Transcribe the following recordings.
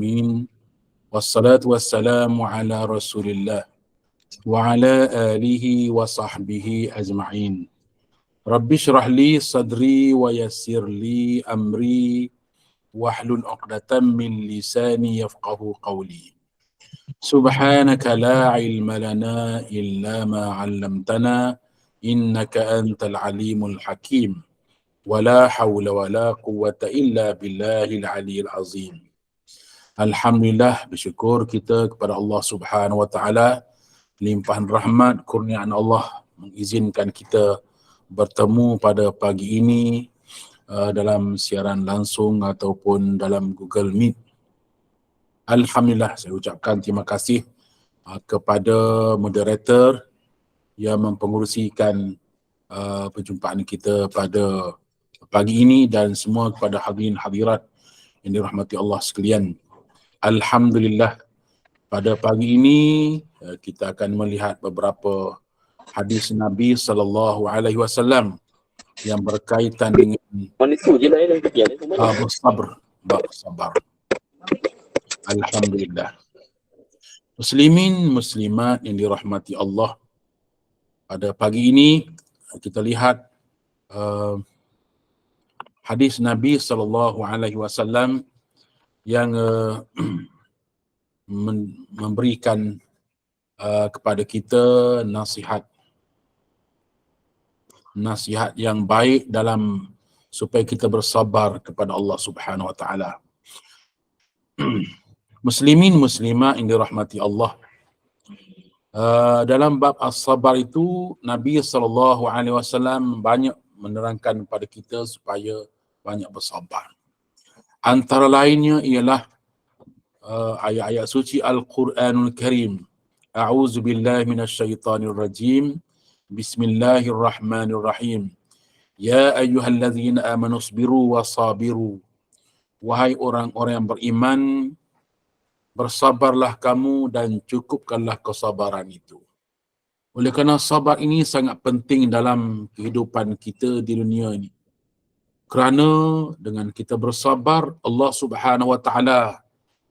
Amin. Wassalatu wassalamu ala Rasulillah wa ala alihi wa sahbihi ajma'in. Rabbi syrah li sadri wa yassir li amri wahlul 'uqdatam min lisani yafqahu qawli. Subhanaka la ilma lana illa ma 'allamtana innaka antal alimul hakim. Wala hawla wala quwwata illa billahil aliyyil azim. Alhamdulillah, bersyukur kita kepada Allah Subhanahu wa taala, limpahan rahmat kurniaan Allah mengizinkan kita bertemu pada pagi ini dalam siaran langsung ataupun dalam Google Meet. Alhamdulillah, saya ucapkan terima kasih kepada moderator yang mempengerusikan perjumpaan kita pada pagi ini dan semua kepada hadirin hadirat yang dirahmati Allah sekalian. Alhamdulillah, pada pagi ini kita akan melihat beberapa hadis Nabi sallallahu alaihi wasallam yang berkaitan dengan bersabar. Alhamdulillah. Muslimin muslimat yang dirahmati Allah, pada pagi ini kita lihat hadis Nabi sallallahu alaihi wasallam yang memberikan kepada kita nasihat yang baik dalam supaya kita bersabar kepada Allah Subhanahu wa taala. Muslimin muslimat yang dirahmati Allah, dalam bab as-sabar itu Nabi sallallahu alaihi wasallam banyak menerangkan kepada kita supaya banyak bersabar. Antara lainnya ialah ayat-ayat suci Al-Quranul Karim. A'udzu billahi minasyaitonir rajim. Bismillahirrahmanirrahim. Ya ayyuhallazina amanu sabiru wasabiru. Wahai orang-orang yang beriman, bersabarlah kamu dan cukupkanlah kesabaran itu. Oleh kerana sabar ini sangat penting dalam kehidupan kita di dunia ini. Kerana dengan kita bersabar, Allah Subhanahu wa taala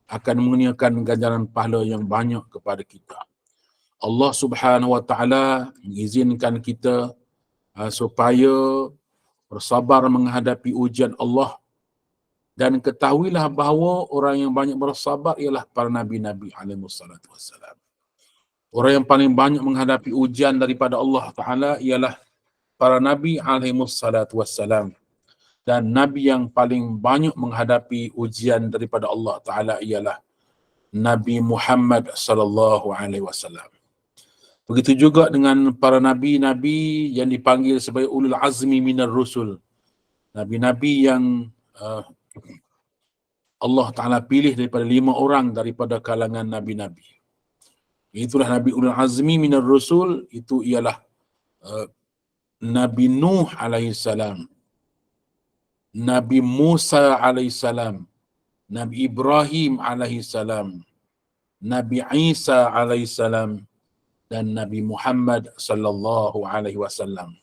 akan mengurniakan ganjaran pahala yang banyak kepada kita. Allah Subhanahu wa taala mengizinkan kita supaya bersabar menghadapi ujian Allah, dan ketahuilah bahawa orang yang banyak bersabar ialah para nabi-nabi alaihi wassalatu wassalam. Orang yang paling banyak menghadapi ujian daripada Allah taala ialah para nabi alaihi wassalatu wassalam. Dan Nabi yang paling banyak menghadapi ujian daripada Allah Ta'ala ialah Nabi Muhammad sallallahu alaihi wasallam. Begitu juga dengan para nabi-nabi yang dipanggil sebagai ulul azmi minar rusul. Nabi-nabi yang Allah Ta'ala pilih daripada 5 orang daripada kalangan nabi-nabi. Itulah Nabi ulul azmi minar rusul, itu ialah Nabi Nuh alaihi salam, Nabi Musa alaihissalam, Nabi Ibrahim alaihissalam, Nabi Isa alaihissalam, dan Nabi Muhammad sallallahu alaihi wasallam.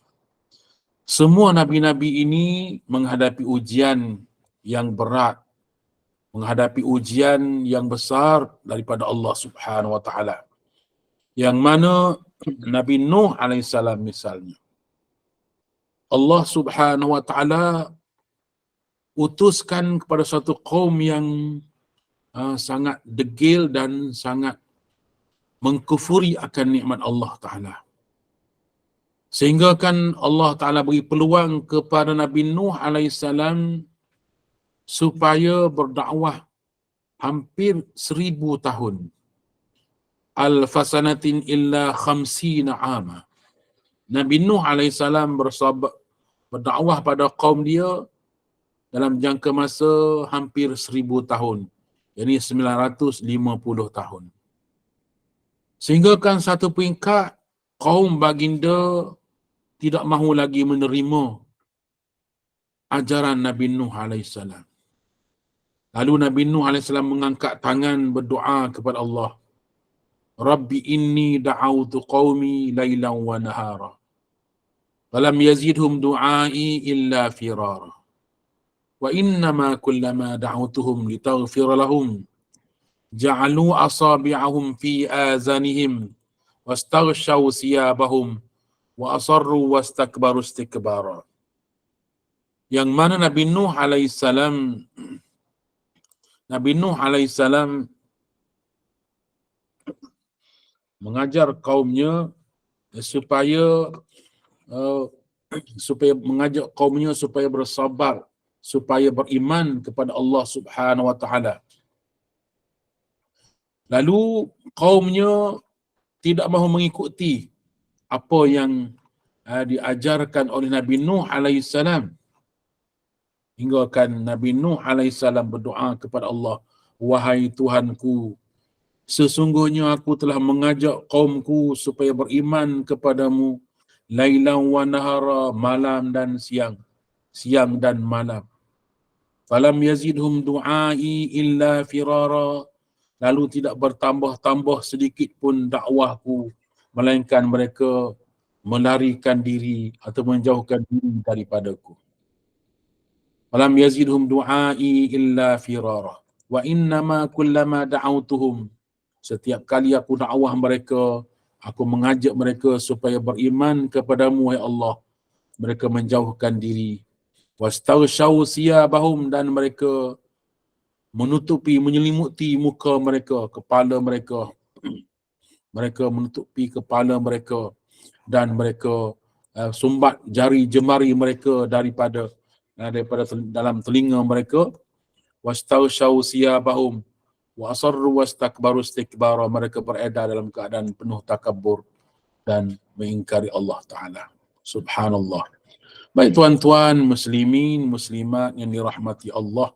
Semua nabi-nabi ini menghadapi ujian yang berat, menghadapi ujian yang besar daripada Allah Subhanahu wa taala. Yang mana Nabi Nuh alaihissalam misalnya, Allah Subhanahu wa taala utuskan kepada satu kaum yang sangat degil dan sangat mengkufuri akan nikmat Allah Ta'ala. Sehingga kan Allah Ta'ala beri peluang kepada Nabi Nuh alaihissalam supaya berdakwah hampir 1000 tahun. Al-fasanatin illa khamsina ama. Nabi Nuh alaihissalam berdakwah pada kaum dia dalam jangka masa hampir 1000 tahun, yakni 950 tahun. Sehingga kan satu peringkat kaum baginda tidak mahu lagi menerima ajaran Nabi Nuh AS. Lalu Nabi Nuh AS mengangkat tangan berdoa kepada Allah. Rabbi inni da'autu qaumi laylan wa nahara. Falam yazidhum du'ai illa firara. Wa innama kullama da'utuhum litaghfira lahum ja'alu asabi'ahum fi azanihim wastaghshaw siyabahum wa asarru wastakbaru istikbara. Yang mana Nabi Nuh alaihissalam mengajar kaumnya supaya uh, mengajak kaumnya supaya bersabar, supaya beriman kepada Allah Subhanahu wa taala. Lalu kaumnya tidak mahu mengikuti apa yang diajarkan oleh Nabi Nuh alaihissalam. Hingga kan Nabi Nuh alaihissalam berdoa kepada Allah, wahai Tuhanku, sesungguhnya aku telah mengajak kaumku supaya beriman kepadamu lailan wa nahara, malam dan siang dan malam. Falam yazidhum du'ai illa firara, lalu tidak bertambah-tambah sedikit pun dakwahku, melainkan mereka melarikan diri atau menjauhkan diri daripadaku. Falam yazidhum du'ai illa firara wa innama kullama da'autuhum, setiap kali aku dakwah mereka, aku mengajak mereka supaya beriman kepadamu, wahai Allah, mereka menjauhkan diri. Wastaghshaw siyabahum, dan mereka menutupi, menyelimuti muka mereka, kepala mereka. Mereka menutupi kepala mereka dan mereka sumbat jari jemari mereka daripada dalam telinga mereka. Wastaghshaw siyabahum wa asarru wastakbaru istikbara, mereka beredar dalam keadaan penuh takabur dan mengingkari Allah Ta'ala. Subhanallah. Baik tuan-tuan, muslimin, muslimat yang dirahmati Allah,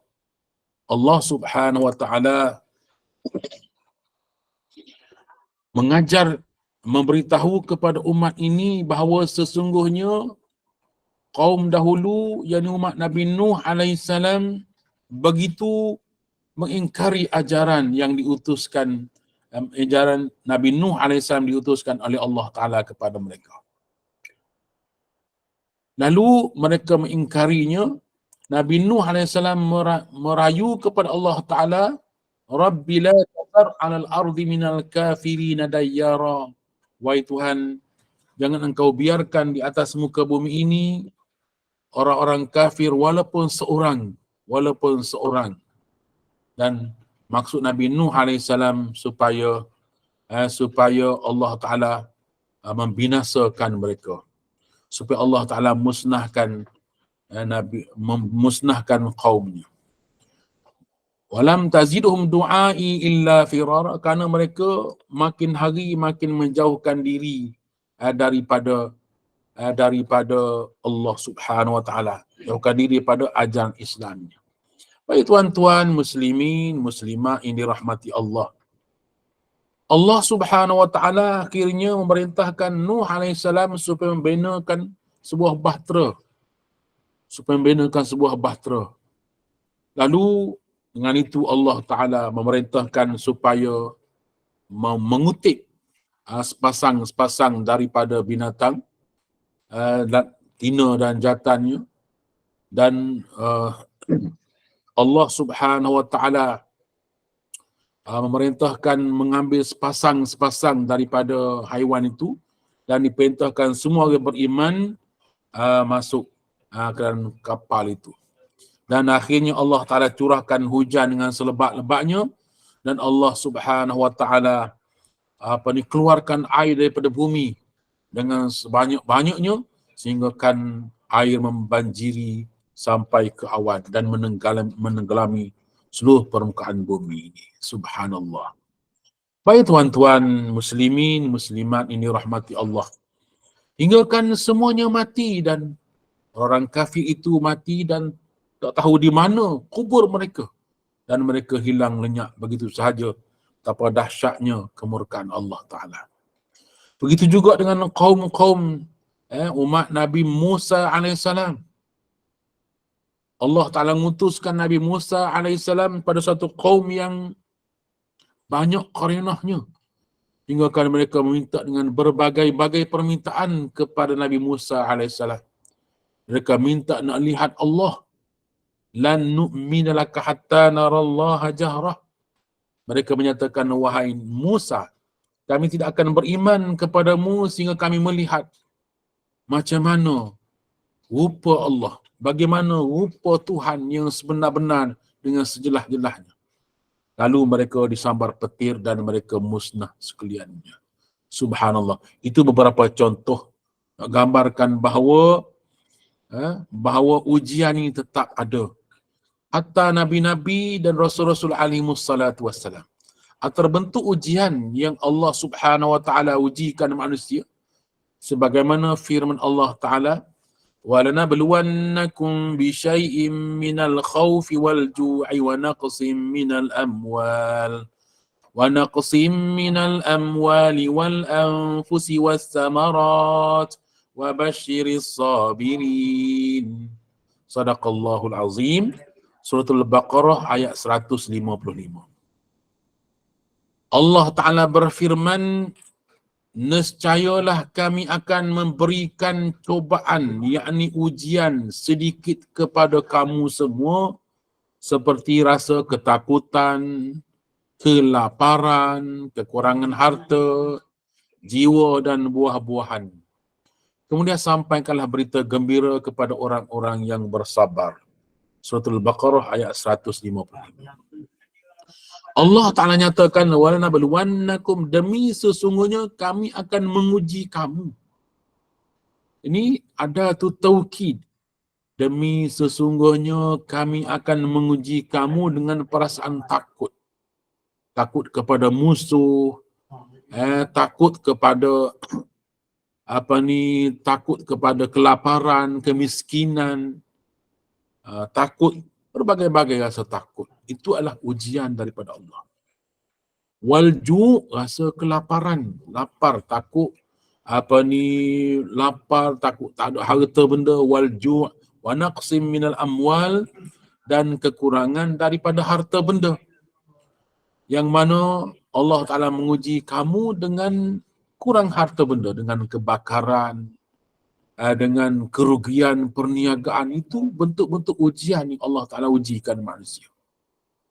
Allah Subhanahu wa Ta'ala mengajar, memberitahu kepada umat ini bahawa sesungguhnya kaum dahulu, yakni umat Nabi Nuh alaihissalam, begitu mengingkari ajaran yang diutuskan, ajaran Nabi Nuh alaihissalam diutuskan oleh Allah Ta'ala kepada mereka. Lalu mereka mengingkarinya. Nabi Nuh alaihissalam merayu kepada Allah Ta'ala, Rabbi la tazar 'alal ardi minal kafirina dayyara. Wahai Tuhan, jangan engkau biarkan di atas muka bumi ini orang-orang kafir walaupun seorang. Dan maksud Nabi Nuh alaihissalam supaya Allah Ta'ala membinasakan mereka, supaya Allah Ta'ala musnahkan kaumnya. Walam tazidhum du'ai illa firara, kerana mereka makin hari makin menjauhkan diri daripada Allah Subhanahu wa Ta'ala, jauhkan diri daripada ajaran Islamnya. Baik tuan-tuan, muslimin, muslimat yang dirahmati Allah, Allah Subhanahu wa Ta'ala akhirnya memerintahkan Nuh alaihissalam supaya membinakan sebuah bahtera. Lalu dengan itu Allah Ta'ala memerintahkan supaya mengutip sepasang daripada binatang, tina dan jantannya, dan Allah Subhanahu wa Ta'ala memerintahkan mengambil sepasang daripada haiwan itu, dan diperintahkan semua orang beriman masuk ke dalam kapal itu. Dan akhirnya Allah Ta'ala curahkan hujan dengan selebat-lebatnya, dan Allah Subhanahu wa Ta'ala keluarkan air daripada bumi dengan sebanyak-banyaknya, sehingga kan air membanjiri sampai ke awan dan menenggelami seluruh permukaan bumi ini. Subhanallah. Baik tuan-tuan, muslimin, muslimat ini rahmati Allah, hingga kan semuanya mati, dan orang kafir itu mati dan tak tahu di mana kubur mereka, dan mereka hilang lenyap begitu sahaja. Betapa dahsyatnya kemurkaan Allah Ta'ala. Begitu juga dengan kaum umat Nabi Musa alaihissalam. Allah Ta'ala mengutuskan Nabi Musa alaihissalam pada satu kaum yang banyak qarinahnya, hingga kan mereka meminta dengan berbagai-bagai permintaan kepada Nabi Musa alaihissalam. Mereka minta nak lihat Allah. Lan nu'mina laka hatta narallaha jahrah. Mereka menyatakan, wahai Musa, kami tidak akan beriman kepadamu sehingga kami melihat macam mana rupa Allah, bagaimana rupa Tuhan yang sebenar-benar dengan sejelas-jelasnya. Lalu mereka disambar petir dan mereka musnah sekaliannya. Subhanallah. Itu beberapa contoh gambarkan bahawa ujian ini tetap ada. Hatta Nabi-Nabi dan Rasul-Rasul alaihimussalatu wassalam. Terbentuk ujian yang Allah Subhanahu wa ta'ala ujikan manusia. Sebagaimana firman Allah Ta'ala, وَلَنَبْلُوَنَّكُمْ بِشَيْءٍ مِّنَ الْخَوْفِ وَالْجُوعِ وَنَقْصٍ مِّنَ الْأَمْوَالِ وَالْأَنفُسِ وَالثَّمَرَاتِ وَبَشِّرِ الصَّابِرِينَ. Sadaqallahul Azim. Suratul Baqarah ayat 155. Allah Ta'ala berfirman, nescayalah kami akan memberikan cobaan, yakni ujian sedikit kepada kamu semua, seperti rasa ketakutan, kelaparan, kekurangan harta, jiwa dan buah-buahan. Kemudian sampaikanlah berita gembira kepada orang-orang yang bersabar. Suratul Baqarah ayat 155. Allah Ta'ala nyatakan, وَلَنَبْلُوَنَّكُمْ, demi sesungguhnya kami akan menguji kamu. Ini ada tu taukid. Demi sesungguhnya kami akan menguji kamu dengan perasaan takut. Takut kepada musuh, takut kepada takut kepada kelaparan, kemiskinan, takut, berbagai-bagai rasa takut. Itu adalah ujian daripada Allah. Walju, rasa kelaparan, lapar, takut, lapar, takut tak ada harta benda. Walju, wa naqsim minal amwal, dan kekurangan daripada harta benda. Yang mana Allah Ta'ala menguji kamu dengan kurang harta benda, dengan kebakaran, dengan kerugian perniagaan. Itu bentuk-bentuk ujian yang Allah Ta'ala ujikan manusia.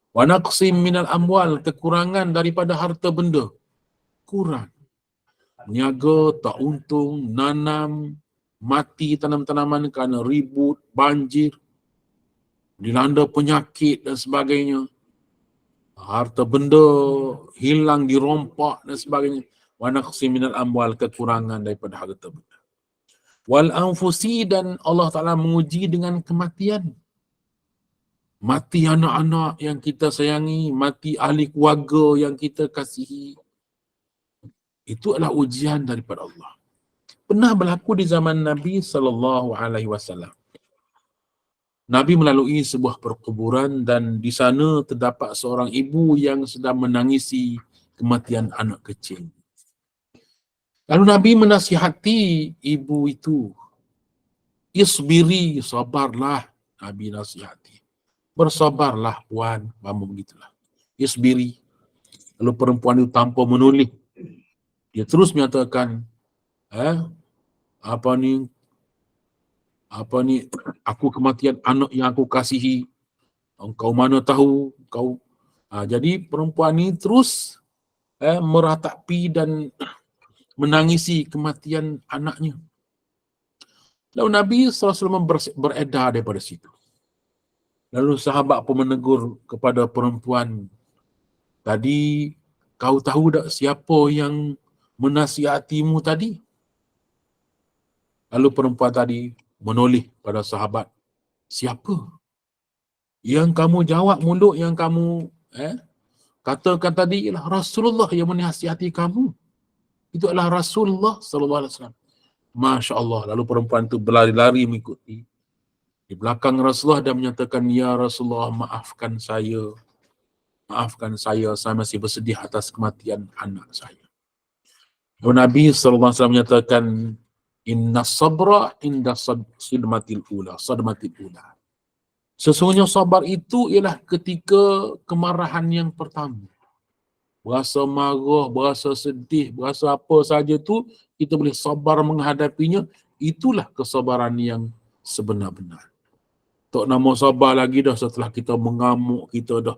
Wa naqsim minal amwal, kekurangan daripada harta benda. Kurang. Niaga tak untung, nanam, mati tanam-tanaman kerana ribut, banjir, dilanda penyakit dan sebagainya. Harta benda hilang, dirompak dan sebagainya. Wa naqsim minal amwal, kekurangan daripada harta benda. Wal anfusi, dan Allah Ta'ala menguji dengan kematian. Mati anak-anak yang kita sayangi, mati ahli keluarga yang kita kasihi. Itu adalah ujian daripada Allah. Pernah berlaku di zaman Nabi SAW. Nabi melalui sebuah perkuburan dan di sana terdapat seorang ibu yang sedang menangisi kematian anak kecil. Lalu Nabi menasihati ibu itu. Isbiri, sabarlah. Nabi nasihati. Bersabarlah puan, begitulah. Isbiri. Lalu perempuan itu tanpa menoleh, dia terus menyatakan, aku kematian anak yang aku kasihi, engkau mana tahu, kau. Jadi perempuan ini terus meratapi dan menangisi kematian anaknya. Lalu Nabi SAW beredar daripada situ. Lalu sahabat pun menegur kepada perempuan tadi, kau tahu tak siapa yang menasihatimu tadi? Lalu perempuan tadi menoleh pada sahabat, siapa? Yang kamu jawab, mulut yang kamu katakan tadi ialah Rasulullah yang menasihati kamu. Itu adalah Rasulullah SAW. Masya Allah. Lalu perempuan itu berlari-lari mengikuti di belakang Rasulullah dan menyatakan, ya Rasulullah, maafkan saya, saya masih bersedih atas kematian anak saya. Lalu Nabi SAW menyatakan, inna sabra inda sadmatil ula. Sesungguhnya sabar itu ialah ketika kemarahan yang pertama. Berasa marah, berasa sedih, berasa apa saja tu, kita boleh sabar menghadapinya. Itulah kesabaran yang sebenar-benar. Tak nama sabar lagi dah setelah kita mengamuk, kita dah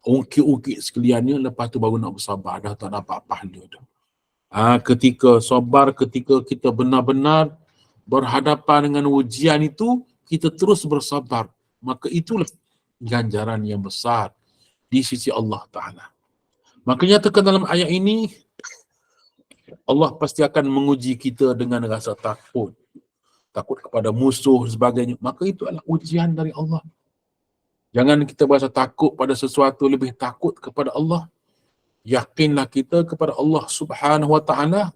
ungkit-ungkit sekaliannya, lepas tu baru nak bersabar, dah tak dapat pahala dah. Ketika sabar, ketika kita benar-benar berhadapan dengan ujian itu, kita terus bersabar, maka itulah ganjaran yang besar di sisi Allah Ta'ala. Makanya nyatakan dalam ayat ini, Allah pasti akan menguji kita dengan rasa takut. Takut kepada musuh dan sebagainya. Maka itu adalah ujian dari Allah. Jangan kita berasa takut pada sesuatu, lebih takut kepada Allah. Yakinlah kita kepada Allah Subhanahu Wa Ta'ala.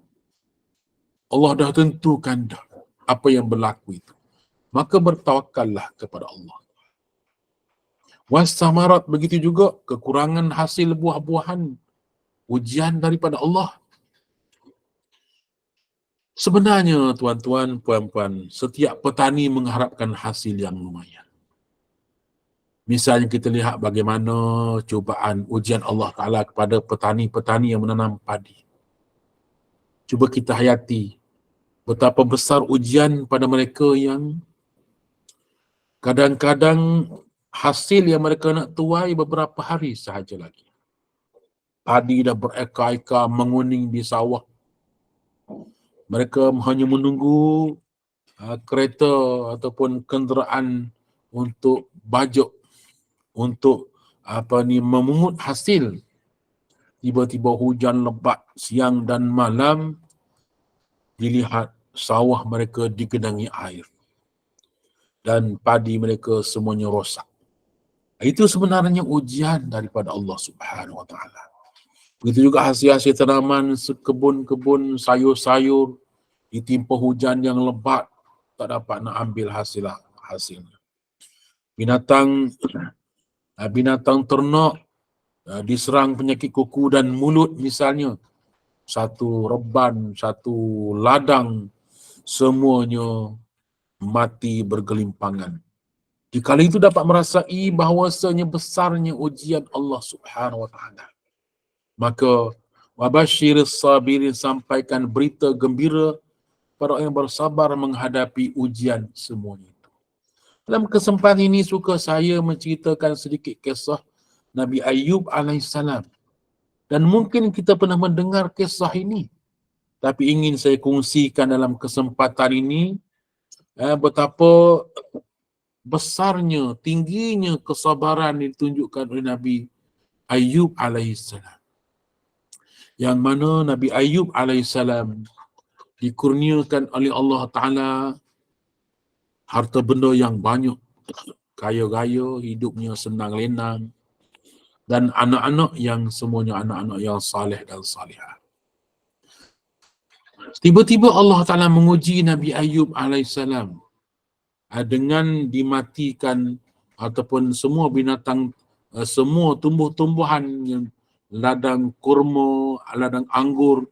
Allah dah tentukan dah apa yang berlaku itu. Maka bertawakallah kepada Allah. Wassamarat, begitu juga kekurangan hasil buah-buahan, ujian daripada Allah. Sebenarnya tuan-tuan, puan-puan, setiap petani mengharapkan hasil yang lumayan. Misalnya kita lihat bagaimana cubaan ujian Allah Ta'ala kepada petani-petani yang menanam padi. Cuba kita hayati betapa besar ujian pada mereka yang kadang-kadang hasil yang mereka nak tuai beberapa hari sahaja lagi. Padi dah berekar-ekar menguning di sawah. Mereka hanya menunggu kereta ataupun kenderaan untuk bajuk, untuk memungut hasil. Tiba-tiba hujan lebat siang dan malam, dilihat sawah mereka digenangi air dan padi mereka semuanya rosak. Itu sebenarnya ujian daripada Allah Subhanahu Wa Ta'ala. Begitu juga hasil-hasil tanaman, kebun-kebun, sayur-sayur, ditimpa hujan yang lebat, tak dapat nak ambil hasilnya. Binatang ternak diserang penyakit kuku dan mulut misalnya. Satu reban, satu ladang, semuanya mati bergelimpangan. Di kala itu dapat merasai bahawasanya besarnya ujian Allah Subhanahu Wa Ta'ala. Maka wabashiris sabirin, sampaikan berita gembira pada orang yang bersabar menghadapi ujian semuanya itu. Dalam kesempatan ini suka saya menceritakan sedikit kisah Nabi Ayub alaihissalam. Dan mungkin kita pernah mendengar kisah ini, tapi ingin saya kongsikan dalam kesempatan ini betapa besarnya, tingginya kesabaran yang ditunjukkan oleh Nabi Ayub alaihissalam. Yang mana Nabi Ayub alaihissalam dikurniakan oleh Allah Ta'ala harta benda yang banyak, kaya-kaya, hidupnya senang lenang, dan anak-anak yang semuanya anak-anak yang saleh dan salihah. Tiba-tiba Allah Ta'ala menguji Nabi Ayub alaihissalam dengan dimatikan ataupun semua binatang, semua tumbuh-tumbuhan yang ladang kurma, ladang anggur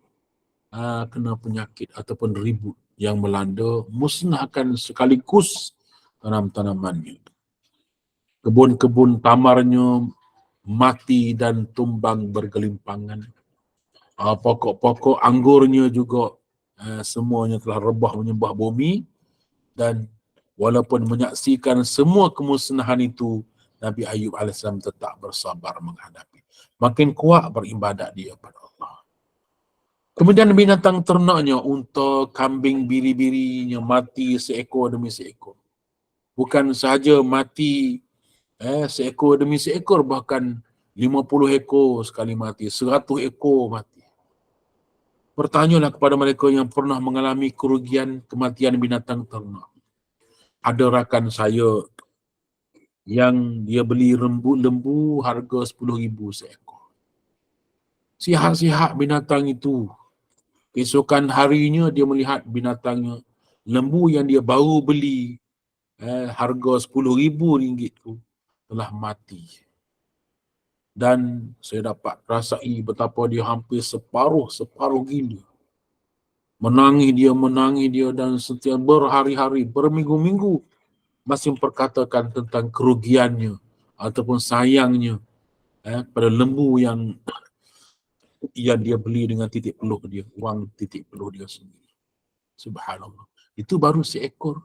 kena penyakit ataupun ribut yang melanda, musnahkan sekaligus tanam-tanamannya. Kebun-kebun tamarnya mati dan tumbang bergelimpangan. Pokok-pokok anggurnya juga semuanya telah rebah menyembah bumi. Dan walaupun menyaksikan semua kemusnahan itu, Nabi Ayub AS tetap bersabar menghadapi. Makin kuat beribadat dia pada Allah. Kemudian binatang ternaknya, unta, kambing, biri-birinya mati seekor demi seekor. Bukan sahaja mati seekor demi seekor, bahkan 50 ekor sekali mati, 100 ekor mati. Bertanyalah kepada mereka yang pernah mengalami kerugian kematian binatang ternak. Ada rakan saya yang dia beli lembu harga 10,000 seekor. Sihat-sihat binatang itu. Keesokan harinya dia melihat binatangnya, lembu yang dia baru beli harga 10,000 ringgit tu telah mati. Dan saya dapat rasai betapa dia hampir separuh gila. Menangis dia dan setiap berhari-hari, berminggu-minggu masih memperkatakan tentang kerugiannya ataupun sayangnya pada lembu yang dia beli dengan titik peluh dia, wang titik peluh dia sendiri. Subhanallah. Itu baru seekor.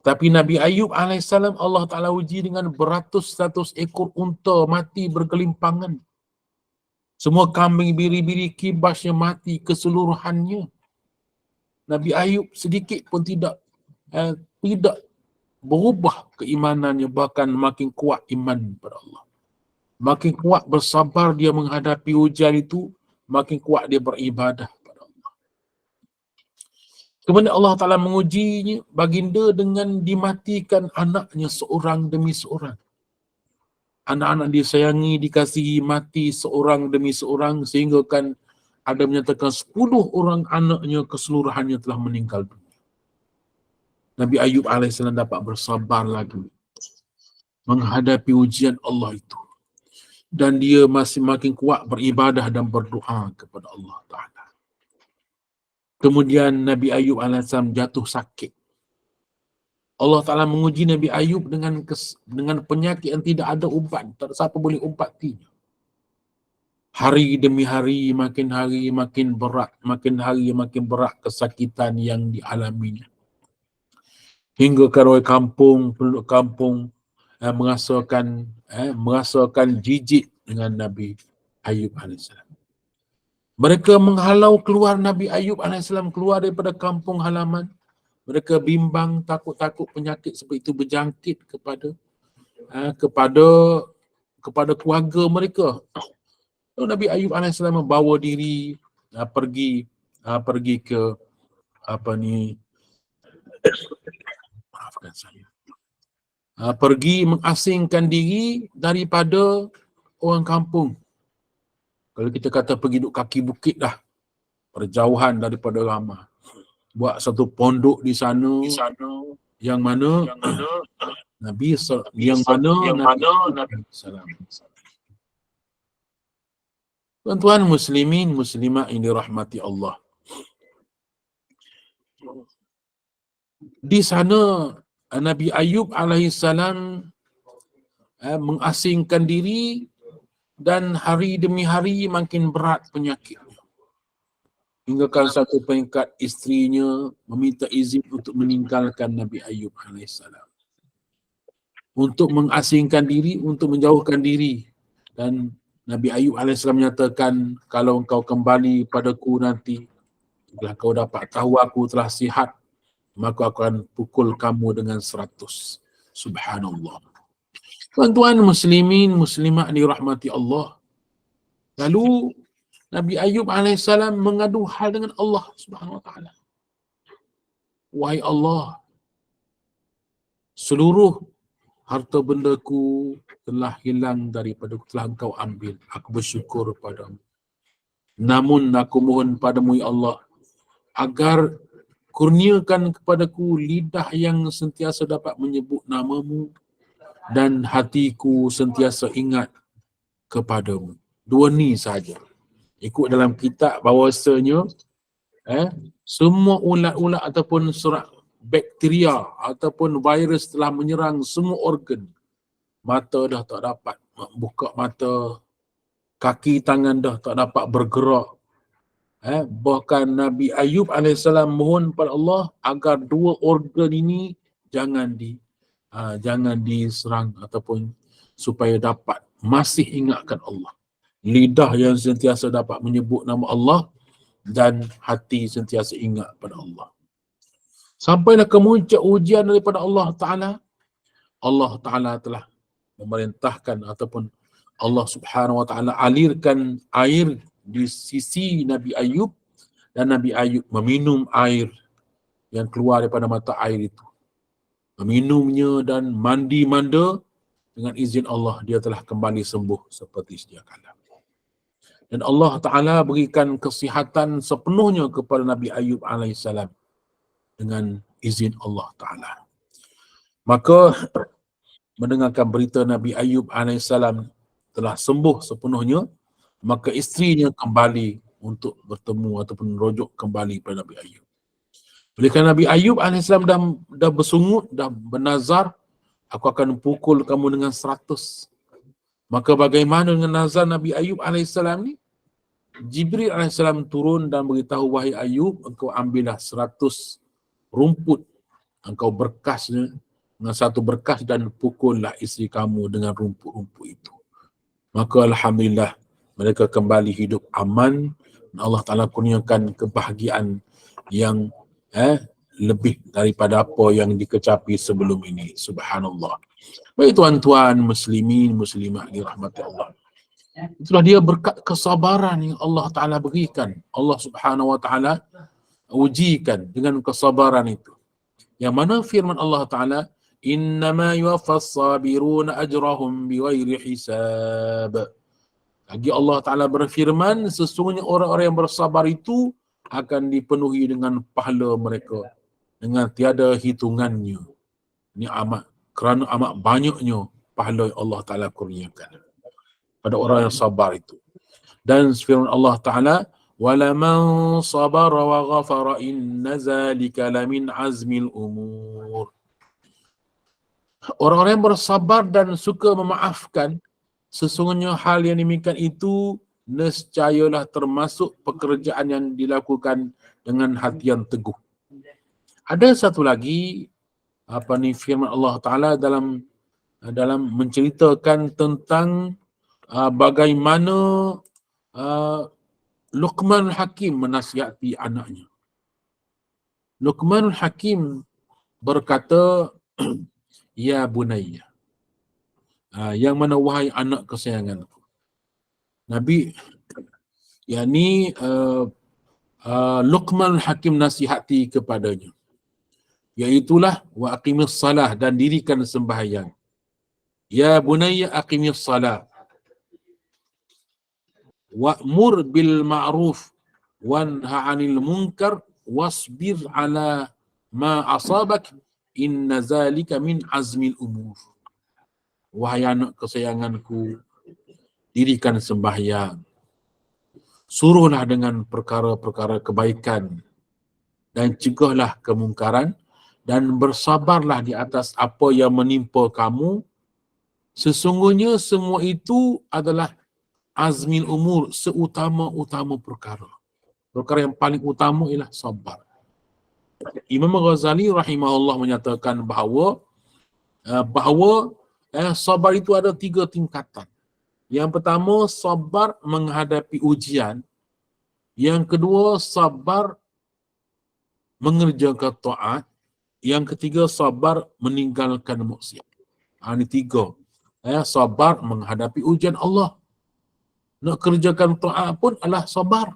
Tapi Nabi Ayub AS Allah Ta'ala uji dengan beratus-ratus ekor unta mati bergelimpangan. Semua kambing biri-biri kibasnya mati keseluruhannya. Nabi Ayub sedikit pun tidak berubah keimanannya, bahkan makin kuat iman kepada Allah. Makin kuat bersabar dia menghadapi ujian itu, makin kuat dia beribadah kepada Allah. Kemudian Allah Ta'ala mengujinya baginda dengan dimatikan anaknya seorang demi seorang. Anak-anak disayangi, dikasihi, mati seorang demi seorang, sehingga kan ada menyatakan 10 orang anaknya keseluruhannya telah meninggal dunia. Nabi Ayub AS dapat bersabar lagi menghadapi ujian Allah itu. Dan dia masih makin kuat beribadah dan berdoa kepada Allah Ta'ala. Kemudian Nabi Ayub AS jatuh sakit. Allah Ta'ala menguji Nabi Ayub dengan penyakit yang tidak ada ubat. Tak ada siapa boleh ubatinya. Hari demi hari makin berat. Makin hari makin berat kesakitan yang dialaminya. Hingga penduduk kampung merasakan jijik dengan Nabi Ayub AS. Mereka menghalau keluar Nabi Ayub AS keluar daripada kampung halaman. Mereka bimbang, takut penyakit seperti itu berjangkit kepada keluarga mereka. Lalu Nabi Ayub AS membawa diri pergi ke maafkan saya. Pergi mengasingkan diri daripada orang kampung. Kalau kita kata pergi duduk kaki bukit dah, perjauhan daripada ramah. Buat satu pondok di sana yang mana Nabi Tuan-tuan muslimin muslimat yang dirahmati Allah. Di sana Nabi Ayub alaihissalam mengasingkan diri dan hari demi hari makin berat penyakitnya. Hingga kan satu peringkat isterinya meminta izin untuk meninggalkan Nabi Ayub alaihissalam. Untuk mengasingkan diri, untuk menjauhkan diri. Dan Nabi Ayub alaihissalam menyatakan, kalau engkau kembali padaku nanti, setelah kau dapat tahu aku telah sihat, maka aku akan pukul kamu dengan 100. Subhanallah. Tuan-tuan muslimin, muslimat dirahmati Allah. Lalu Nabi Ayub AS mengadu hal dengan Allah Subhanahu Wa Taala. Wahai Allah, seluruh harta bendaku telah hilang daripada telah engkau ambil. Aku bersyukur padamu. Namun aku mohon padamu ya Allah, agar kurniakan kepadaku lidah yang sentiasa dapat menyebut namamu dan hatiku sentiasa ingat kepadamu. Dua ni saja. Ikut dalam kitab bahawasanya semua ulat-ulat ataupun serat bakteria ataupun virus telah menyerang semua organ. Mata dah tak dapat buka mata, kaki tangan dah tak dapat bergerak. Bahkan Nabi Ayub AS mohon pada Allah agar dua organ ini jangan diserang ataupun supaya dapat masih ingatkan Allah. Lidah yang sentiasa dapat menyebut nama Allah dan hati sentiasa ingat pada Allah. Sampailah kemuncak ujian daripada Allah Ta'ala. Allah Ta'ala telah memerintahkan ataupun Allah Subhanahu Wa Ta'ala alirkan air di sisi Nabi Ayub dan Nabi Ayub meminum air yang keluar daripada mata air itu. Meminumnya dan mandi-manda dengan izin Allah, dia telah kembali sembuh seperti sedia kala. Dan Allah Ta'ala berikan kesihatan sepenuhnya kepada Nabi Ayub alaihissalam dengan izin Allah Ta'ala. Maka mendengarkan berita Nabi Ayub alaihissalam telah sembuh sepenuhnya, maka isterinya kembali untuk bertemu ataupun rujuk kembali pada Nabi Ayub. Oleh kerana Nabi Ayub AS dah bersungut, dah bernazar, aku akan pukul kamu dengan 100. Maka bagaimana dengan nazar Nabi Ayub AS ni? Jibril AS turun dan beritahu, wahai Ayub, engkau ambillah 100 rumput engkau berkasnya dengan satu berkas dan pukullah isteri kamu dengan rumput-rumput itu. Maka alhamdulillah mereka kembali hidup aman dan Allah Ta'ala kurniakan kebahagiaan yang lebih daripada apa yang dikecapi sebelum ini. Subhanallah. Baik tuan-tuan muslimin, muslimah dirahmati Allah. Itulah dia berkat kesabaran yang Allah Ta'ala berikan. Allah Subhanahu Wa Ta'ala ujikan dengan kesabaran itu. Yang mana firman Allah Ta'ala, innama yuwaffas sabiruna ajrahum bighairi hisab. Lagi Allah Ta'ala berfirman, sesungguhnya orang-orang yang bersabar itu akan dipenuhi dengan pahala mereka dengan tiada hitungannya. Ini kerana amat banyaknya pahala yang Allah Ta'ala kurniakan pada orang yang sabar itu. Dan firman Allah Ta'ala, وَلَمَنْ صَبَرَ وَغَفَرَ إِنَّ ذَلِكَ لَمِنْ عَزْمِ الْأُمُورِ. Orang-orang yang bersabar dan suka memaafkan, sesungguhnya hal yang demikian itu nescayalah termasuk pekerjaan yang dilakukan dengan hati yang teguh. Ada satu lagi firman Allah Ta'ala dalam menceritakan tentang bagaimana Luqmanul Hakim menasihati anaknya. Luqmanul Hakim berkata, ya bunayya, yang mana wahai anak kesayanganku. Nabi, yakni Luqmanul Hakim nasihati kepadanya, iaitulah wa aqimis salah, dan dirikan sembahyang. Ya bunayya aqimis salah wa'mur bil ma'ruf wanha 'anil munkar wasbir 'ala ma asabak inna zalika min azmil umur. Wahai anak kesayanganku, dirikan sembahyang, suruhlah dengan perkara-perkara kebaikan dan cegahlah kemungkaran, dan bersabarlah di atas apa yang menimpa kamu. Sesungguhnya semua itu adalah azmil umur, seutama-utama perkara. Perkara yang paling utama ialah sabar. Imam Ghazali rahimahullah menyatakan bahawa sabar itu ada 3 tingkatan. Yang pertama, sabar menghadapi ujian. Yang kedua, sabar mengerjakan taat. Yang ketiga, sabar meninggalkan maksiat. Ini 3. Sabar menghadapi ujian Allah. Nak kerjakan taat pun adalah sabar.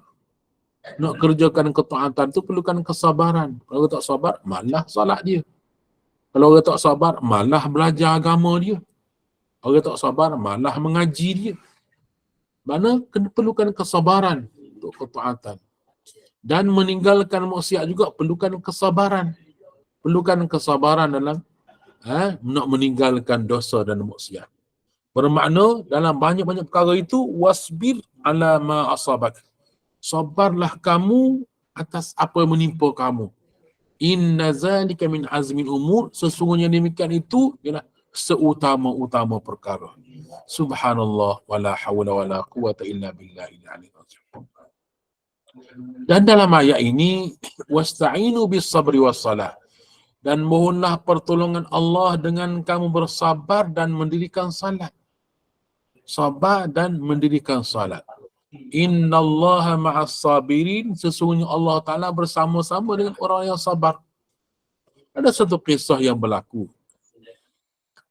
Nak kerjakan ketaatan tu perlukan kesabaran. Kalau tak sabar, malah salat dia. Kalau orang tak sabar, malah belajar agama dia. Orang tak sabar, malah mengaji dia. Mana perlukan kesabaran untuk ketaatan. Dan meninggalkan maksiat juga perlukan kesabaran. Perlukan kesabaran dalam nak meninggalkan dosa dan maksiat. Bermakna dalam banyak-banyak perkara itu, wasbir ala ma asabak. Sabarlah kamu atas apa yang menimpa kamu. Inna zalika min azmil umur. Sesungguhnya demikian itu ialah seutama-utama perkara. Subhanallah wala hawla wala quwata illa billahil aliyyil azim. Dan dalam ayat ini, wasta'inu bis sabri was salah. Dan mohonlah pertolongan Allah dengan kamu bersabar dan mendirikan salat. Sabar dan mendirikan salat. Innallaha ma'as sabirin. Sesungguhnya Allah Ta'ala bersama-sama dengan orang yang sabar. Ada satu kisah yang berlaku.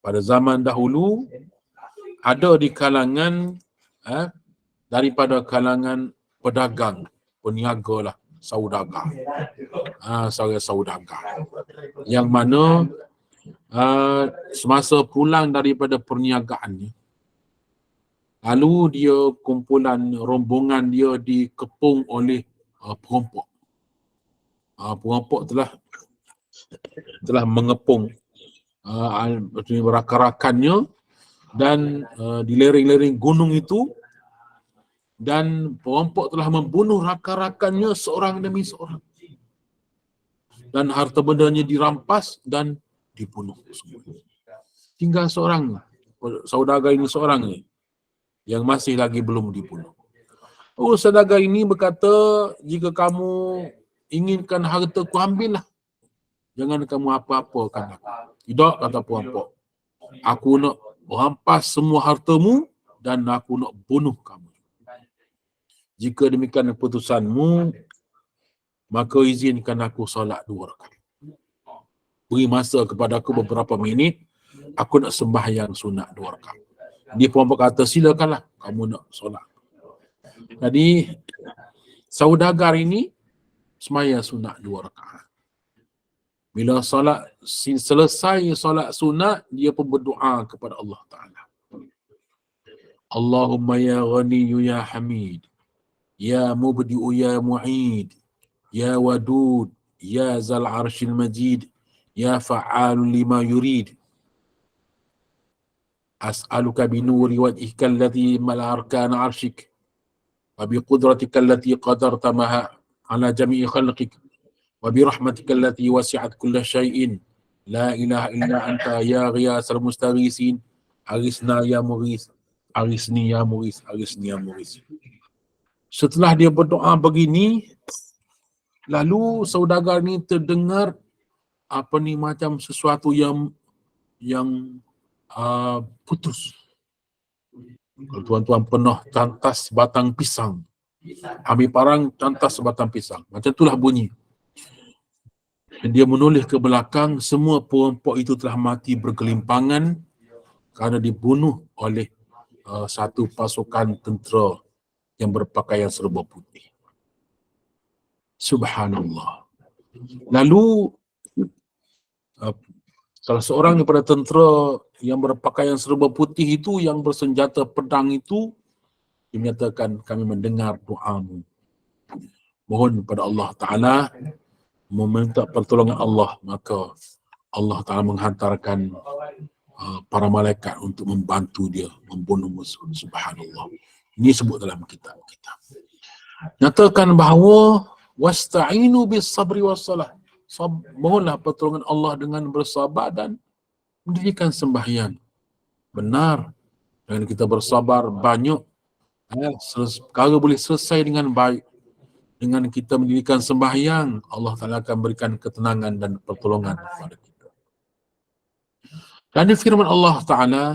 Pada zaman dahulu, ada di kalangan daripada kalangan pedagang, peniaga lah, saudagar. Seorang saudagar. Yang mana semasa pulang daripada perniagaannya, lalu dia kumpulan rombongan dia dikepung oleh perampok. Perampok telah mengepung rakan-rakannya dan di lereng-lereng gunung itu, dan perampok telah membunuh rakan-rakannya seorang demi seorang. Dan harta bendanya dirampas dan dibunuh. Tinggal seorang, saudagar ini seorang ni, yang masih lagi belum dibunuh. Saudagar ini berkata, jika kamu inginkan harta ku, ambillah. Jangan kamu apa-apakan aku. Tidak, kata perampok. Aku nak rampas semua hartamu dan aku nak bunuh kamu. Jika demikian keputusanmu, maka izinkan aku solat 2 rakaat. Beri masa kepada aku beberapa minit, aku nak sembahyang sunat 2 rakaat. Dia perampok kata, silakanlah kamu nak solat. Jadi, saudagar ini semaya sunat 2 rakaat. Bila selesai solat sunat, dia pun berdoa kepada Allah Ta'ala. Allahumma ya ghaniyu ya hamid, ya mubdi'u ya mu'id, ya wadud, ya zal arshil majid, ya fa'alu lima yurid. As'aluka binuri wajhika alladhi mala arkana arshik, wa biqudratika allati qadarta maha ala jami'i khalqik, wa birahmatika allati wasi'at kulla syai'in, la ilaha illa anta ya ghiyasal mustaghisin, aghithna ya mughis, aghithni ya mughis, aghithni ya mughis. Setelah dia berdoa begini, lalu saudagar ni terdengar macam sesuatu yang putus. Kalau tuan-tuan pernah cantas batang pisang, ambil parang cantas batang pisang, macam itulah bunyi. Dan dia menoleh ke belakang, semua perampok itu telah mati bergelimpangan kerana dibunuh oleh satu pasukan tentera yang berpakaian serba putih. Subhanallah. Lalu salah seorang daripada tentera yang berpakaian serba putih itu, yang bersenjata pedang itu, dia menyatakan, kami mendengar doamu. Mohon kepada Allah Ta'ala, meminta pertolongan Allah, maka Allah Ta'ala menghantarkan para malaikat untuk membantu dia membunuh musuh. Subhanallah. Ini sebut dalam kitab kita. Nyatakan bahawa wasta'inu bis sabri was salah. Mohonlah pertolongan Allah dengan bersabar dan mendirikan sembahyang. Benar. Dengan kita bersabar banyak, perkara boleh selesai dengan baik. Dengan kita mendirikan sembahyang, Allah Ta'ala akan berikan ketenangan dan pertolongan kepada kita. Dan di firman Allah Ta'ala,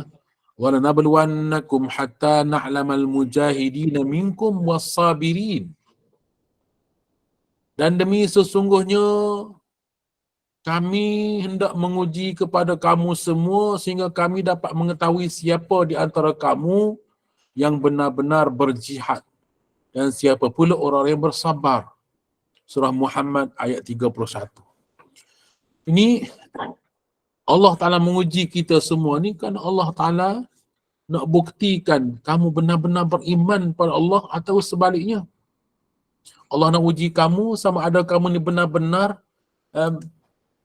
وَلَنَبْلُوَنَّكُمْ حَتَّى نَعْلَمَ الْمُجَاهِدِينَ مِنْكُمْ وَالصَّابِرِينَ. Dan demi sesungguhnya kami hendak menguji kepada kamu semua sehingga kami dapat mengetahui siapa di antara kamu yang benar-benar berjihad dan siapa pula orang yang bersabar. Surah Muhammad ayat 31. Ini Allah Ta'ala menguji kita semua ni kerana Allah Ta'ala nak buktikan kamu benar-benar beriman pada Allah atau sebaliknya. Allah nak uji kamu sama ada kamu ni benar-benar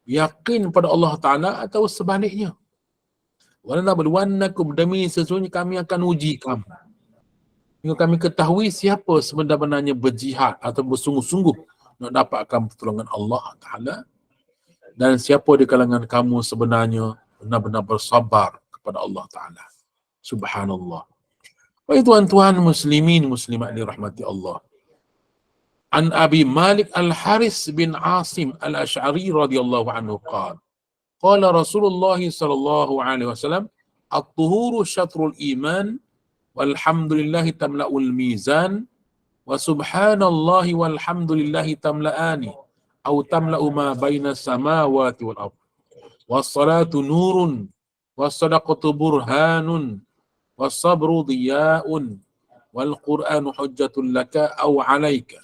yakin pada Allah Ta'ala atau sebaliknya. وَلَنَبْلُوَنَّكُمْ, demi sesungguhnya kami akan uji kamu. Hingga kami ketahui siapa sebenarnya berjihad atau bersungguh-sungguh nak dapatkan pertolongan Allah Ta'ala, dan siapa di kalangan kamu sebenarnya benar-benar bersabar kepada Allah Ta'ala. Subhanallah. Baik tuan-tuan muslimin muslimat dirahmati Allah. An Abi Malik Al-Haris bin Asim Al-Ash'ari radhiyallahu anhu qala Rasulullah sallallahu alaihi wasallam, at-tuhuru syatrul iman walhamdulillahi tamla'ul mizan wa subhanallahi walhamdulillahi tamla'ani aw tamla'u ma baina samawati wal ardh was-salatu nurun was-sadaqatu burhanun was-sabru diya'un wal qur'anu hujjatun laka aw 'alaika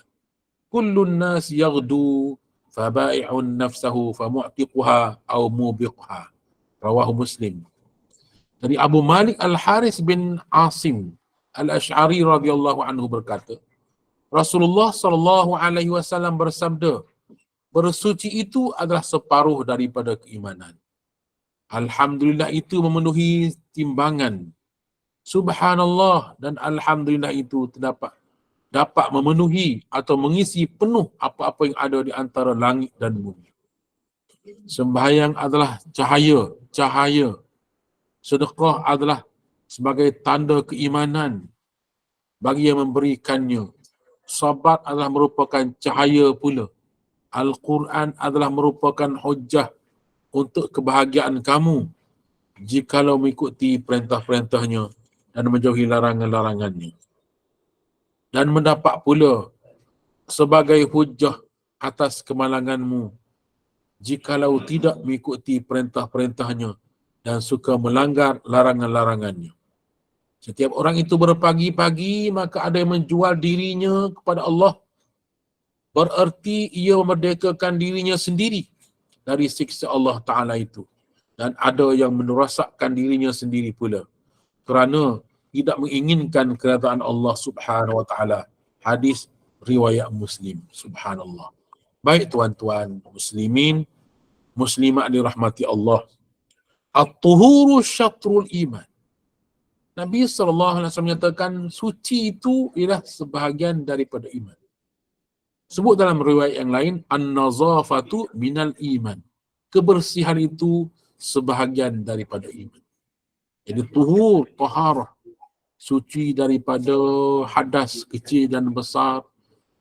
kullun nas yaghdu faba'i'un nafsahu famu'tiquha aw mubiqha. Rawahu Muslim. Dari Abu Malik Al-Haris bin Asim Al-Ash'ari radhiyallahu anhu berkata, Rasulullah sallallahu alaihi wasallam bersabda, bersuci itu adalah separuh daripada keimanan. Alhamdulillah itu memenuhi timbangan. Subhanallah dan alhamdulillah itu dapat memenuhi atau mengisi penuh apa-apa yang ada di antara langit dan bumi. Sembahyang adalah cahaya. Sedekah adalah sebagai tanda keimanan bagi yang memberikannya. Sabat adalah merupakan cahaya pula Al-Quran adalah merupakan hujjah untuk kebahagiaan kamu jikalau mengikuti perintah-perintahnya dan menjauhi larangan-larangannya. Dan mendapat pula sebagai hujjah atas kemalanganmu jikalau tidak mengikuti perintah-perintahnya dan suka melanggar larangan-larangannya. Setiap orang itu berpagi-pagi, maka ada yang menjual dirinya kepada Allah. Bererti ia memerdekakan dirinya sendiri dari siksa Allah Ta'ala itu. Dan ada yang merosakkan dirinya sendiri pula kerana tidak menginginkan keredaan Allah Subhanahu Wa Ta'ala. Hadis riwayat Muslim. Subhanallah. Baik tuan-tuan muslimin, muslimat dirahmati Allah. At-tuhuru syatrul iman. Nabi SAW menyatakan suci itu ialah sebahagian daripada iman. Sebut dalam riwayat yang lain, an-nazafatu minal iman. Kebersihan itu sebahagian daripada iman. Jadi tuhur, taharah, suci daripada hadas kecil dan besar,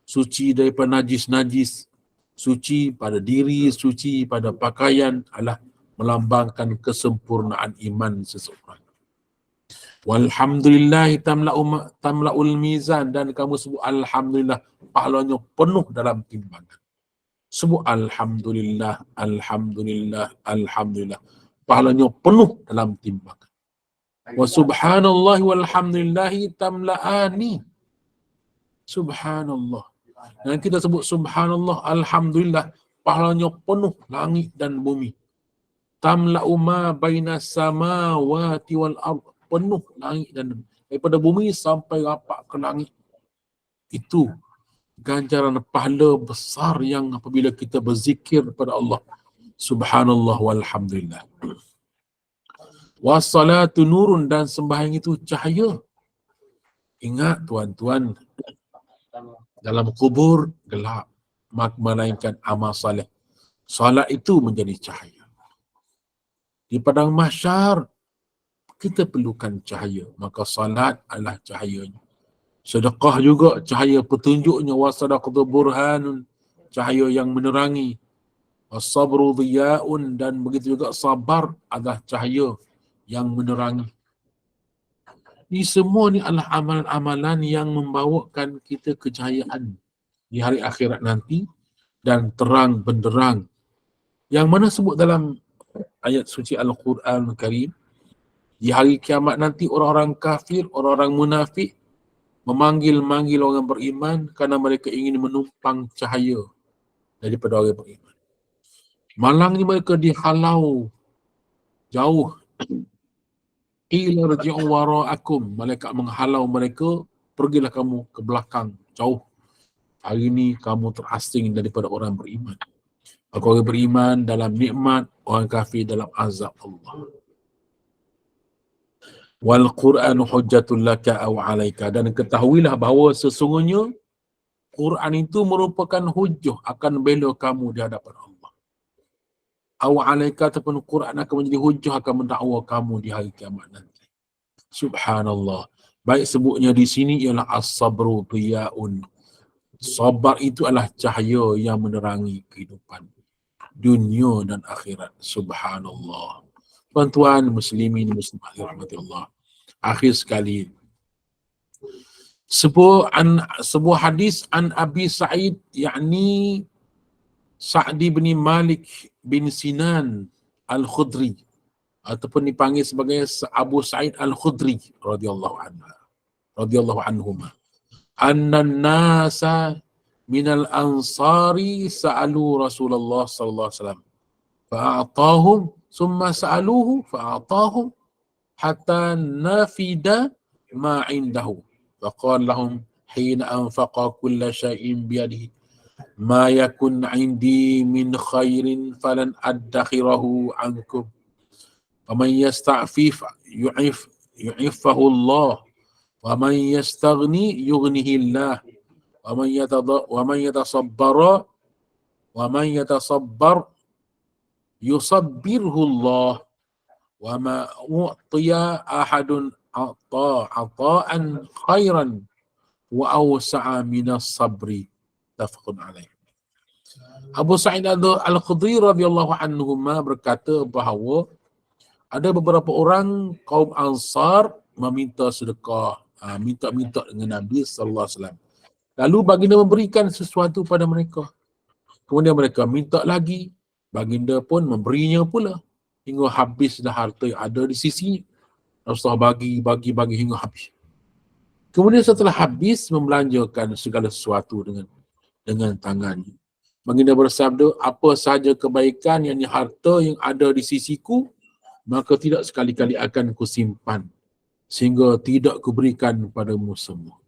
suci daripada najis-najis, suci pada diri, suci pada pakaian adalah melambangkan kesempurnaan iman seseorang. Walhamdulillah tamla'ul mizan, dan kamu sebut alhamdulillah, pahalanya penuh dalam timbangan. Sebut alhamdulillah, alhamdulillah, alhamdulillah, pahalanya penuh dalam timbangan. Wa subhanallah walhamdulillah tamla'ani. Subhanallah. Dan kita sebut subhanallah, alhamdulillah, pahalanya penuh langit dan bumi. Tamla'u ma baina samawati wal ardh, penuh langit dan bumi. Daripada bumi sampai rapat ke langit. Itu ganjaran pahala besar yang apabila kita berzikir kepada Allah. Subhanallah walhamdulillah. Wassalatu nurun, dan sembahyang itu cahaya. Ingat tuan-tuan, dalam kubur gelap, melainkan amal saleh. Salat itu menjadi cahaya. Di padang mahsyar kita perlukan cahaya, maka salat adalah cahayanya. Sedekah juga cahaya petunjuknya. Wasadaqatu burhanun, cahaya yang menerangi. Wasabru dhiya'un, dan begitu juga sabar adalah cahaya yang menerangi. Ini semua ni adalah amalan-amalan yang membawakan kita kejayaan di hari akhirat nanti dan terang benderang. Yang mana sebut dalam ayat suci Al-Quran Al-Karim, di hari kiamat nanti orang-orang kafir, orang-orang munafik memanggil-manggil orang beriman kerana mereka ingin menumpang cahaya daripada orang beriman. Malangnya mereka dihalau jauh. Ila rji'u wara'akum, malaikat menghalau mereka, pergilah kamu ke belakang jauh. Hari ini kamu terasing daripada orang beriman. Orang beriman dalam nikmat, orang kafir dalam azab Allah. Wal Qur'anu hujjatul laka aw 'alaika, dan ketahuilah bahawa sesungguhnya Quran itu merupakan hujjah, akan bela kamu di hadapan Allah. Aw 'alaika, ataupun Quran akan menjadi hujjah, akan mendakwa kamu di hari kiamat nanti. Subhanallah. Baik sebutnya di sini ialah as-sabru dhiya'un. Sabar itu adalah cahaya yang menerangi kehidupan dunia dan akhirat. Subhanallah. Tuan-tuan muslimin muslimat rahmatullah. Akhir sekali, sebuah hadis an Abi Sa'id, yakni Sa'di bin Malik bin Sinan Al-Khudri, ataupun dipanggil sebagai Abu Sa'id Al-Khudri radhiyallahu anhuma. Annan nasa minal ansari sa'alu Rasulullah sallallahu alaihi wasallam fa'atahum summa sa'aluhu fa'atahum hatta nafida ma indahu faqala lahum hina anfaqa kulla shay'in biyadihi ma yakun indi min khairin falan addakhirahu ankum faman yasta'fif yu'iffahu Allah wa man yastaghni yughnihi Allah wa man yatasabbar yusabbirhu Allah wa ma u'tiya ahadun ata'an khairan wa awsa'a minas sabri. Tafaqun alaih. Abu Sa'id Al-Khudri radhiyallahu anhu berkata bahawa ada beberapa orang kaum Ansar meminta sedekah, minta-minta dengan Nabi sallallahu alaihi wasallam. Lalu baginda memberikan sesuatu pada mereka. Kemudian mereka minta lagi, baginda pun memberinya pula hingga habislah harta yang ada di sisinya. Rasulullah bagi hingga habis. Kemudian setelah habis membelanjakan segala sesuatu dengan tangannya. Baginda bersabda, apa sahaja kebaikan yang harta yang ada di sisiku, maka tidak sekali-kali akan kusimpan sehingga tidak kuberikan padamu semua.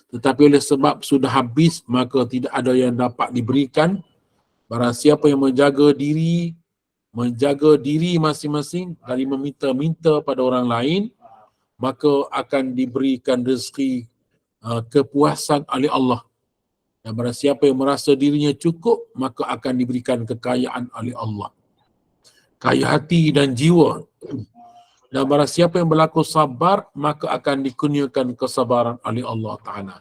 Tetapi oleh sebab sudah habis, maka tidak ada yang dapat diberikan. Barang siapa yang menjaga diri masing-masing dari meminta-minta pada orang lain, maka akan diberikan rezeki kepuasan oleh Allah. Dan barang siapa yang merasa dirinya cukup, maka akan diberikan kekayaan oleh Allah, kaya hati dan jiwa. Dan barang siapa yang berlaku sabar, maka akan dikurniakan kesabaran oleh Allah Ta'ala.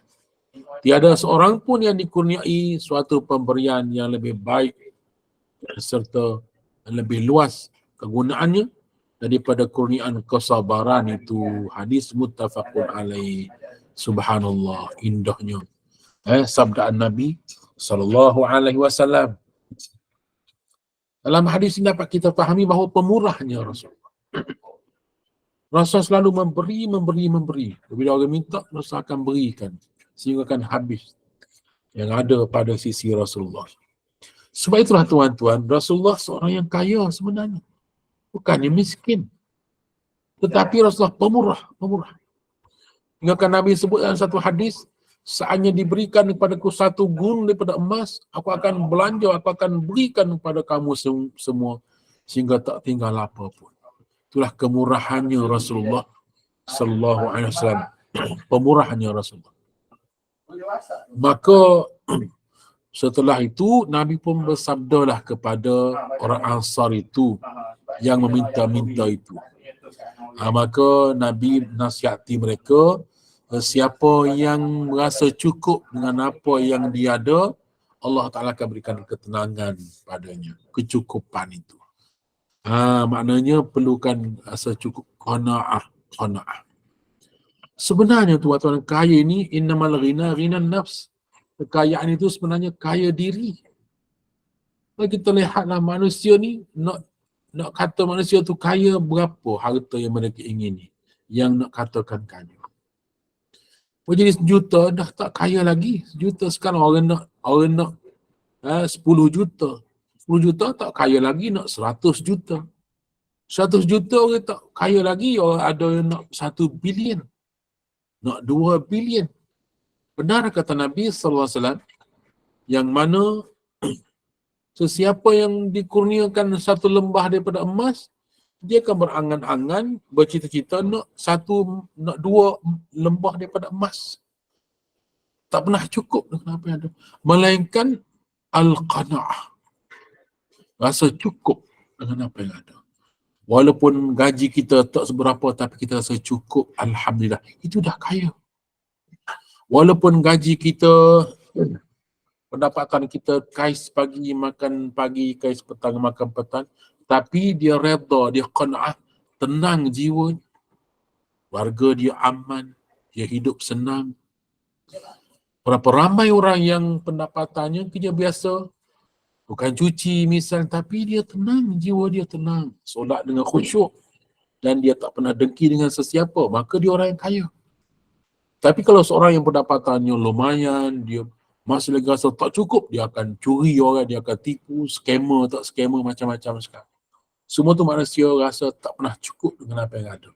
Tiada seorang pun yang dikurniai suatu pemberian yang lebih baik serta lebih luas kegunaannya daripada kurniaan kesabaran itu. Hadis muttafaqun alaih. Subhanallah, indahnya sabdaan Nabi sallallahu alaihi wasallam. Dalam hadis ini dapat kita fahami bahawa pemurahnya Rasulullah. Rasul selalu memberi. Bila orang minta, Rasul akan berikan sehingga akan habis yang ada pada sisi Rasulullah. Sebab itulah tuan-tuan, Rasulullah seorang yang kaya sebenarnya. Bukannya miskin. Tetapi Rasulullah pemurah. Hingga kan Nabi sebut dalam satu hadis, seandainya diberikan kepadaku satu gun daripada emas, aku akan belanja, aku akan berikan kepada kamu semua sehingga tak tinggal apa pun. Itulah kemurahannya Rasulullah sallallahu alaihi wasallam. Pemurahnya Rasulullah. Maka setelah itu Nabi pun bersabdalah kepada orang Ansar itu yang meminta-minta itu. Maka Nabi nasihati mereka, siapa yang merasa cukup dengan apa yang dia ada, Allah Ta'ala akan berikan ketenangan padanya, kecukupan itu. Maknanya perlukan rasa cukup, qanaah. Sebenarnya tuan-tuan, kaya ni innamal ghina nafs. Kekayaan itu sebenarnya kaya diri. Kalau kita lihatlah manusia ni, nak kata manusia tu kaya, berapa harta yang mereka ingini, yang nak katakan kaya. Jadi 1 juta dah tak kaya lagi. 1 juta sekarang orang nak 10 juta. 10 juta tak kaya lagi, nak 100 juta. 100 juta orang tak kaya lagi, orang ada yang nak 1 bilion. Nak 2 bilion. Benar kata Nabi SAW, yang mana sesiapa yang dikurniakan satu lembah daripada emas, dia akan berangan-angan, bercita-cita nak 2 lembah daripada emas. Tak pernah cukup dengan apa yang ada. Melainkan al-qana'ah. Rasa cukup dengan apa yang ada. Walaupun gaji kita tak seberapa, tapi kita rasa cukup, alhamdulillah. Itu dah kaya. Walaupun gaji kita, pendapatan kita kais pagi makan pagi, kais petang makan petang, tapi dia redha, dia qanaah, tenang jiwa, warga dia aman, dia hidup senang. Berapa ramai orang yang pendapatannya kerja biasa, bukan cuci misal, tapi dia tenang, jiwa dia tenang, solat dengan khusyuk dan dia tak pernah dengki dengan sesiapa, maka dia orang yang kaya. Tapi kalau seorang yang pendapatannya lumayan, dia masih lagi rasa tak cukup, dia akan curi orang, dia akan tipu, scammer macam-macam sekarang. Semua tu manusia rasa tak pernah cukup dengan apa yang ada.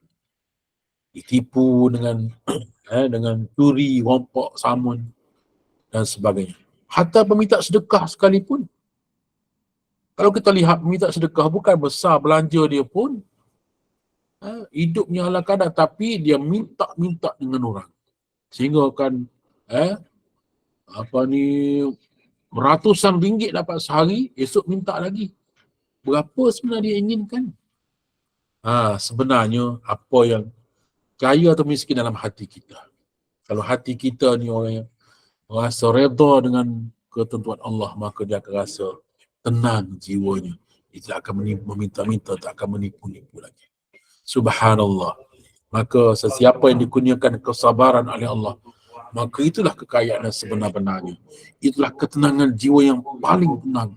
Ditipu dengan dengan curi, rompak, samun dan sebagainya. Hatta peminta sedekah sekalipun. Kalau kita lihat peminta sedekah bukan besar belanja dia pun, hidupnya ala kadar, tapi dia minta dengan orang. Sehingga kan ratusan ringgit dapat sehari, esok minta lagi. Berapa sebenarnya dia inginkan? Sebenarnya apa yang kaya atau miskin dalam hati kita. Kalau hati kita ni orang yang rasa redha dengan ketentuan Allah, maka dia akan rasa tenang jiwanya. Dia tidak akan meminta-minta, tak akan menipu-nipu lagi. Subhanallah. Maka sesiapa yang dikurniakan kesabaran oleh Allah, maka itulah kekayaan yang sebenar-benarnya. Itulah ketenangan jiwa yang paling tenang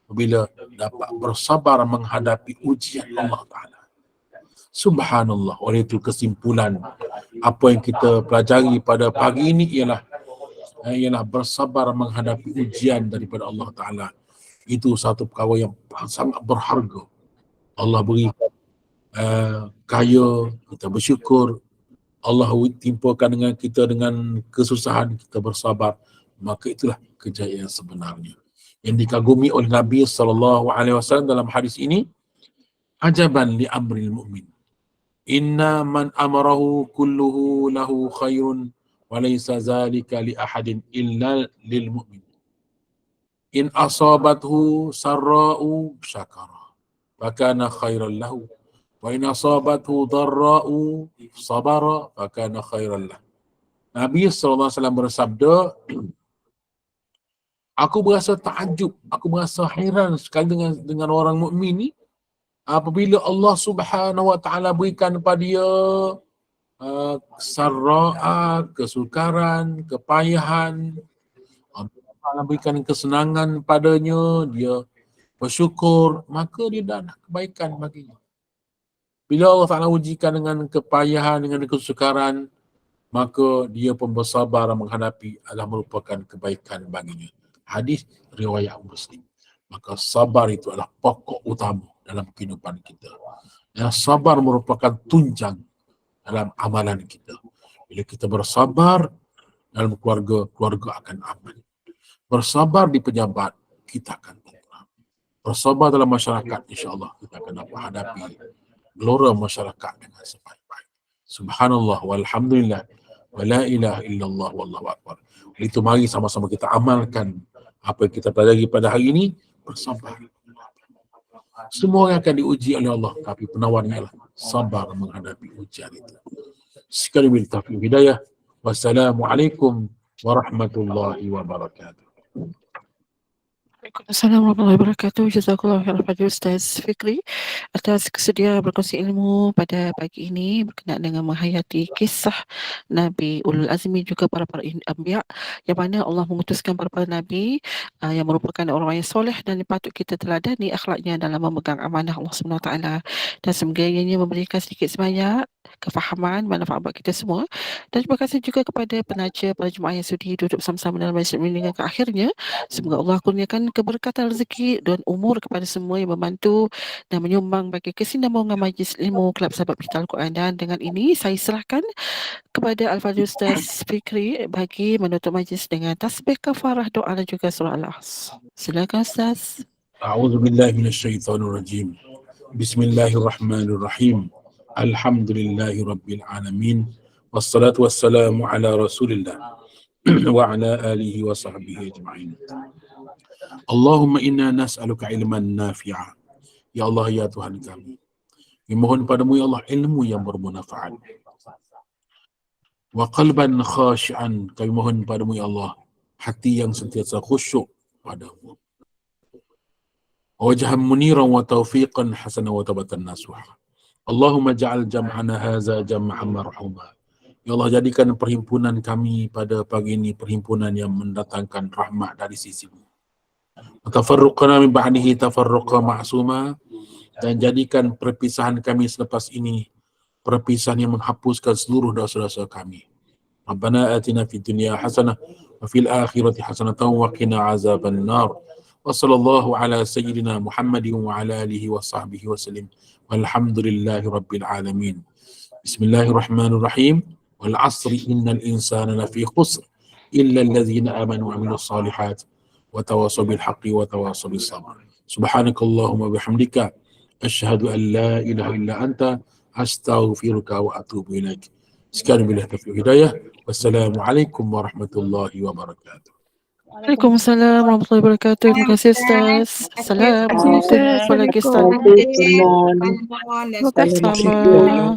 apabila dapat bersabar menghadapi ujian Allah Ta'ala. Subhanallah. Oleh itu kesimpulan apa yang kita pelajari pada pagi ini ialah bersabar menghadapi ujian daripada Allah Ta'ala. Itu satu perkara yang sangat berharga. Allah berikan kaya, kita bersyukur. Allah timpakan dengan kita dengan kesusahan, kita bersabar. Maka itulah kejayaan sebenarnya. Yang dikagumi oleh Nabi SAW dalam hadis ini, ajaban li amril mu'min. Inna man amarahu kulluhu lahu khairun wa laysa zalika li ahadin illa lil mu'min. In asabathu sarra'u syakara fakana khairan lahu wa in asabathu dharra'u sabara fakana khairan lahu. Nabi SAW bersabda, aku berasa takjub, aku berasa heran sekali dengan orang mukmin ni apabila Allah Subhanahu Wa Taala berikan kepada dia sarra'a, kesukaran, kepayahan, Allah berikan kesenangan padanya, dia bersyukur, maka dia dah nak kebaikan baginya. Bila Allah Ta'ala ujikan dengan kepayahan, dengan kesukaran, maka dia pun bersabar menghadapi adalah merupakan kebaikan baginya. Hadis riwayat Muslim. Maka sabar itu adalah pokok utama dalam kehidupan kita. Dan sabar merupakan tunjang dalam amalan kita. Bila kita bersabar dalam keluarga, keluarga akan aman. Bersabar di pejabat, kita akan tenteram. Bersabar dalam masyarakat, insya-Allah kita akan dapat hadapi gelora masyarakat dengan sebaik-baik. Subhanallah walhamdulillah wa la ilaha illallah wallahu akbar. Itu mari sama-sama kita amalkan apa yang kita pelajari pada hari ini, bersabar. Semua orang akan diuji oleh Allah, tapi penawarnya adalah sabar menghadapi ujian itu. Sekali bil taufiq hidayah. Wassalamualaikum warahmatullahi wabarakatuh. Waalaikumsalam warahmatullahi wabarakatuh. Jazakallahu khairan pada Ustaz Fikri atas kesedia berkongsi ilmu pada pagi ini berkenaan dengan menghayati kisah Nabi Ulul Azmi juga para anbiya, yang mana Allah mengutuskan para nabi yang merupakan orang yang soleh dan patut kita teladani akhlaknya dalam memegang amanah Allah SWT, dan semoga ianya memberikan sedikit sebanyak kefahaman, manfaat buat kita semua. Dan terima kasih juga kepada penaja, para jemaah yang sudi duduk bersama-sama dalam majlis ini hingga ke akhirnya. Semoga Allah kurniakan keberkatan rezeki dan umur kepada semua yang membantu dan menyumbang bagi kesinambungan majlis ilmu Kelab Sahabat Pecinta Al-Quran. Dan dengan ini saya serahkan kepada Al-Fadhil Ustaz Fikri bagi menutup majlis dengan tasbih kafarah, doa dan juga surah Al-As. Silakan Ustaz. A'udzubillahi minasyaitonirrajim. Bismillahirrahmanirrahim. Alhamdulillahi rabbil alamin. Wassalatu wassalamu ala Rasulillah wa ala alihi wa sahbihi ajma'in. Allahumma inna nas'aluka ilman nafi'a. Ya Allah, ya Tuhan kami, mohon padamu ya Allah ilmu yang bermanfaat. Wa qalban khashi'an, kami mohon padamu ya Allah hati yang sentiasa khusyuk padamu. Wajhan muniran wa taufiqan hasanan wa tabatan nasuha. Allahumma ja'al jam'ana hadza jam'an marhuma. Ya Allah, jadikan perhimpunan kami pada pagi ini perhimpunan yang mendatangkan rahmat dari sisi-Mu. Tafarruqana min ba'dihi tafarruqa ma'suma, dan jadikan perpisahan kami selepas ini perpisahan yang menghapuskan seluruh dosa-dosa kami. Rabbana atina fid dunya hasanah wa fil akhirati hasanatan wa qina azaban nar. Wa sallallahu ala sayyidina Muhammadin wa ala alihi wa sahbihi wa sallim. Walhamdulillahi rabbil alamin. Bismillahirrahmanirrahim. Wal 'asri innal insana lafi khusr illa alladhina amanu wa 'amilus salihat wa tawassaw bil haqqi wa tawassaw bis sabr. Subhanakallahumma bihamdika asyhadu an la ilaha illa anta astaghfiruka wa atubu ilaik. Sekian billahi taufiq hidayah. Wassalamualaikum warahmatullahi wabarakatuh. Waalaikumsalam warahmatullahi wabarakatuh. Terima kasih Ustaz. Assalamualaikum warahmatullahi wabarakatuh. Waalaikumsalam. Terima kasih. Sama.